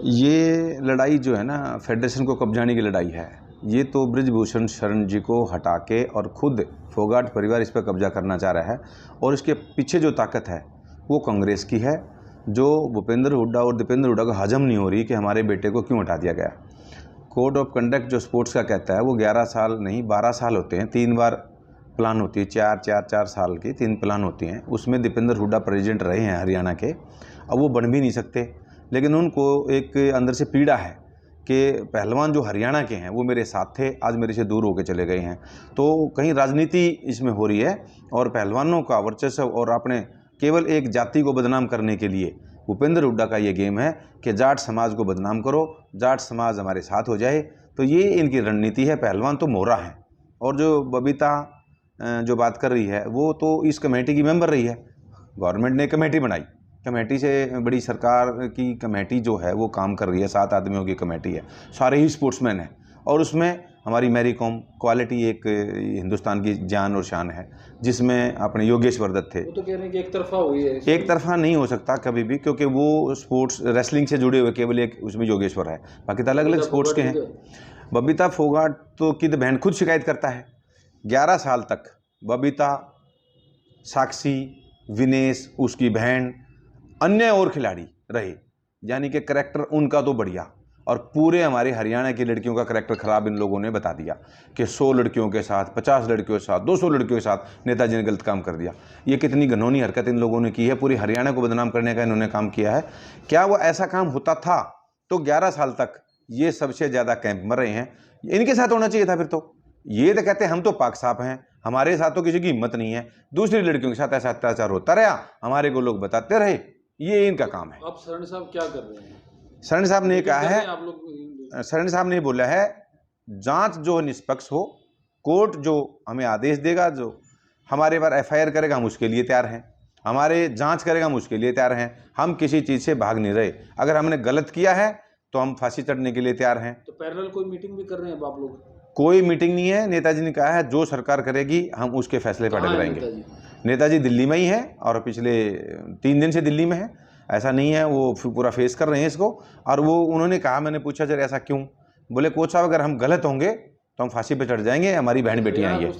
ये लड़ाई जो है ना, फेडरेशन को कब्जाने की लड़ाई है। ये तो बृजभूषण शरण जी को हटा के और खुद फोगाट परिवार इस पर कब्जा करना चाह रहा है। और इसके पीछे जो ताकत है वो कांग्रेस की है, जो भूपेंद्र हुड्डा और दीपेंद्र हुड्डा को हजम नहीं हो रही कि हमारे बेटे को क्यों हटा दिया गया। कोड ऑफ कंडक्ट जो स्पोर्ट्स का कहता है वो 11 साल नहीं 12 साल होते हैं, 3 बार प्लान होती है, 4 साल की 3 प्लान होती हैं। उसमें दीपेंद्र हुड्डा प्रेसिडेंट रहे हैं हरियाणा के। अब वो बन भी नहीं सकते, लेकिन उनको एक अंदर से पीड़ा है कि पहलवान जो हरियाणा के हैं वो मेरे साथ थे, आज मेरे से दूर होकर चले गए हैं। तो कहीं राजनीति इसमें हो रही है और पहलवानों का वर्चस्व और अपने केवल एक जाति को बदनाम करने के लिए भूपेंद्र हुड्डा का ये गेम है कि जाट समाज को बदनाम करो, जाट समाज हमारे साथ हो जाए। तो ये इनकी रणनीति है। पहलवान तो मोहरा है। और जो बबीता जो बात कर रही है वो तो इस कमेटी की मेंबर रही है। गवर्नमेंट ने कमेटी बनाई, कमेटी से बड़ी सरकार की कमेटी जो है वो काम कर रही है। 7 आदमियों की कमेटी है, सारे ही स्पोर्ट्समैन हैं। और उसमें हमारी मैरी कॉम क्वालिटी एक हिंदुस्तान की जान और शान है, जिसमें अपने योगेश्वर दत्त थे। वो तो कह रहे हैं कि एक तरफा हुई है। एक तरफा नहीं हो सकता कभी भी, क्योंकि वो स्पोर्ट्स रेसलिंग से जुड़े हुए केवल एक उसमें योगेश्वर है, बाकी तो अलग अलग स्पोर्ट्स के हैं। बबीता फोगाट तो की बहन खुद शिकायत करता है। 11 साल तक बबीता, साक्षी, विनेश, उसकी बहन, अन्य और खिलाड़ी रहे, यानी कि करेक्टर उनका तो बढ़िया। और पूरे हमारे हरियाणा की लड़कियों का करेक्टर खराब इन लोगों ने बता दिया कि 100 लड़कियों के साथ, 50 लड़कियों के साथ, 200 लड़कियों के साथ नेताजी ने गलत काम कर दिया। ये कितनी घिनौनी हरकत इन लोगों ने की है। पूरी हरियाणा को बदनाम करने का इन्होंने काम किया है। क्या वो ऐसा काम होता था तो 11 साल तक ये सबसे ज़्यादा कैंप में रहे हैं। इनके साथ होना चाहिए था फिर तो। ये तो कहते हैं हम तो पाक साफ हैं, हमारे साथ तो किसी की हिम्मत नहीं है। दूसरी लड़कियों के साथ ऐसा अत्याचार होता रहा, हमारे को लोग बताते रहे। ये इनका काम है। अब शरण साहब क्या कर रहे हैं? शरण साहब ने कहा है, आप लोग शरण साहब ने बोला है जांच जो निष्पक्ष हो, कोर्ट जो हमें आदेश देगा, जो हमारे पर एफआईआर करेगा हम उसके लिए तैयार हैं, हमारे जांच करेगा हम उसके लिए तैयार हैं। हम किसी चीज़ से भाग नहीं रहे। अगर हमने गलत किया है तो हम फांसी चढ़ने के लिए तैयार हैं। तो पैरेलल कोई मीटिंग भी कर रहे हैं आप लोग? कोई मीटिंग नहीं है। नेताजी ने कहा है जो सरकार करेगी हम उसके फैसले पर अड़ग रहेंगे। नेताजी दिल्ली में ही है और पिछले 3 दिन से दिल्ली में है। ऐसा नहीं है, वो पूरा फेस कर रहे हैं इसको। और वो उन्होंने कहा, मैंने पूछा सर ऐसा क्यों? बोले कोच साहब अगर हम गलत होंगे तो हम फांसी पे चढ़ जाएंगे, हमारी बहन बेटियां आई है।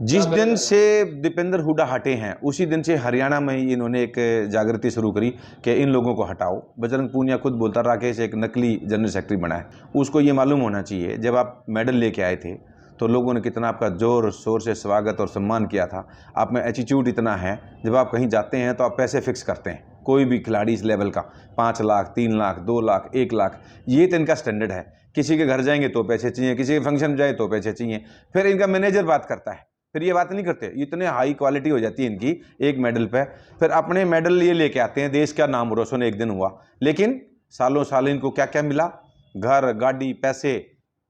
जिस दिन से दीपेंद्र हुड्डा हटे हैं उसी दिन से हरियाणा में ही इन्होंने एक जागृति शुरू करी कि इन लोगों को हटाओ। बजरंग पूनिया खुद बोलता राकेश एक नकली जनरल सेक्रेटरी बना है। उसको ये मालूम होना चाहिए जब आप मेडल लेके आए थे तो लोगों ने कितना आपका जोर शोर से स्वागत और सम्मान किया था। आप में एटीट्यूड इतना है, जब आप कहीं जाते हैं तो आप पैसे फिक्स करते हैं। कोई भी खिलाड़ी इस लेवल का 5 लाख, 3 लाख, 2 लाख, 1 लाख, ये तो इनका स्टैंडर्ड है। किसी के घर जाएंगे तो पैसे चाहिए, किसी के फंक्शन जाए तो पैसे चाहिए। फिर इनका मैनेजर बात करता है, फिर ये बात नहीं करते। इतने हाई क्वालिटी हो जाती है इनकी एक मेडल पे। फिर अपने मेडल ये लेके आते हैं, देश का नाम रोशन एक दिन हुआ, लेकिन सालों साल इनको क्या क्या मिला? घर, गाड़ी, पैसे,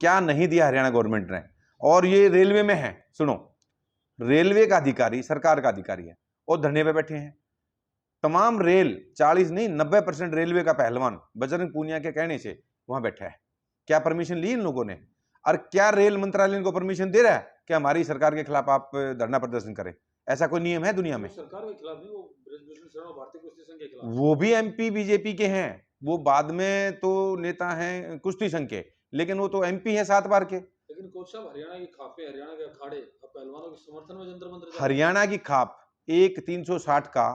क्या नहीं दिया हरियाणा गवर्नमेंट ने। और ये रेलवे में है, सुनो, रेलवे का अधिकारी सरकार का अधिकारी है और धरने पे बैठे हैं। तमाम रेल 40 नहीं 90% रेलवे का पहलवान बजरंग पूनिया के कहने से वहां बैठा है। क्या परमिशन ली इन लोगों ने? और क्या रेल मंत्रालय इनको परमिशन दे रहा है कि हमारी सरकार के खिलाफ आप धरना प्रदर्शन करें? ऐसा कोई नियम है दुनिया में? सरकार के खिलाफ नहीं, वो बृजभूषण शरण भारतीय कुश्ती संघ के खिलाफ। वो भी एमपी बीजेपी के हैं, वो बाद में तो नेता हैं कुश्ती संघ के, लेकिन वो तो एमपी है 7 बार के। लेकिन कोच साहब हरियाणा की खापे, हरियाणा के अखाड़े अब पहलवानों के समर्थन में जंतर मंतर। हरियाणा की खाप एक 360 का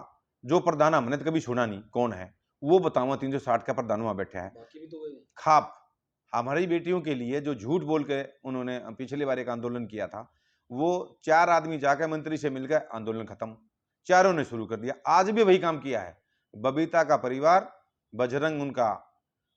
जो प्रधान, हमने तो कभी सुना नहीं कौन है वो, बताऊंगा 360 का प्रधान वहां बैठा है। बाकी भी तो गए खाप हमारी बेटियों के लिए जो झूठ बोल के उन्होंने पिछली बार एक आंदोलन किया था, वो 4 आदमी जाकर मंत्री से मिलकर आंदोलन खत्म, चारों ने शुरू कर दिया। आज भी वही काम किया है। बबीता का परिवार, बजरंग उनका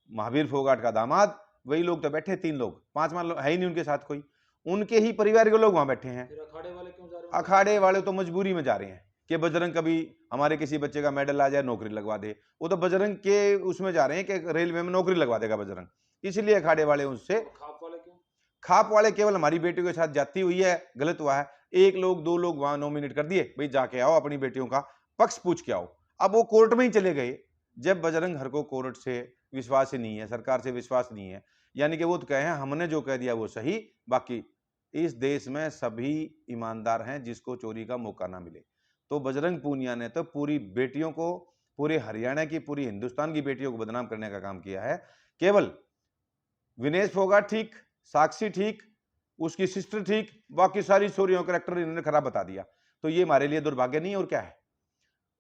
महावीर फोगाट का दामाद, वही लोग तो बैठे 3 लोग, 5वां है ही नहीं उनके साथ कोई, उनके ही परिवार के लोग वहां बैठे हैं। फिर अखाड़े वाले क्यों जा रहे हैं? अखाड़े वाले तो मजबूरी में जा रहे हैं कि बजरंग कभी हमारे किसी बच्चे का मेडल आ जाए नौकरी लगवा दे। वो तो बजरंग के उसमें जा रहे हैं कि रेलवे में नौकरी लगवा देगा बजरंग, इसलिए अखाड़े वाले उससे। खाप वाले क्यों? खाप वाले केवल हमारी बेटियों के साथ जाती हुई है, गलत हुआ है, 1 लोग 2 लोग वहां नॉमिनेट कर दिए, भाई जाके आओ अपनी बेटियों का पक्ष पूछ के आओ। अब वो कोर्ट में ही चले गए, जब बजरंग हर को कोर्ट से विश्वास ही नहीं है, सरकार से विश्वास नहीं है, यानी कि वो तो कहे हमने जो कह दिया वो सही, बाकी इस देश में सभी ईमानदार हैं जिसको चोरी का मौका ना मिले। तो बजरंग पूनिया ने तो पूरी बेटियों को पूरे हरियाणा की, पूरी हिंदुस्तान की बेटियों को बदनाम करने का काम किया है। केवल विनेश फोगाट ठीक, साक्षी ठीक, उसकी सिस्टर ठीक, बाकी सारी छोरियों का कैरेक्टर इन्होंने खराब बता दिया। तो ये हमारे लिए दुर्भाग्य नहीं है और क्या है।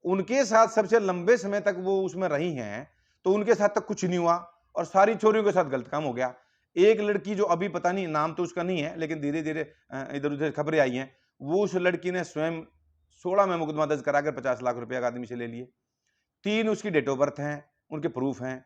उनके साथ सबसे लंबे समय तक वो उसमें रही हैं, तो उनके साथ तक कुछ नहीं हुआ और सारी छोरियों के साथ गलत काम हो गया। एक लड़की जो अभी पता नहीं, नाम तो उसका नहीं है, लेकिन धीरे धीरे इधर उधर खबरें आई हैं, वो उस लड़की ने स्वयं 16 में मुकदमा दर्ज कराकर 50 लाख रुपया आदमी से ले लिए। 3 उसकी डेट ऑफ बर्थ हैं, उनके प्रूफ हैं।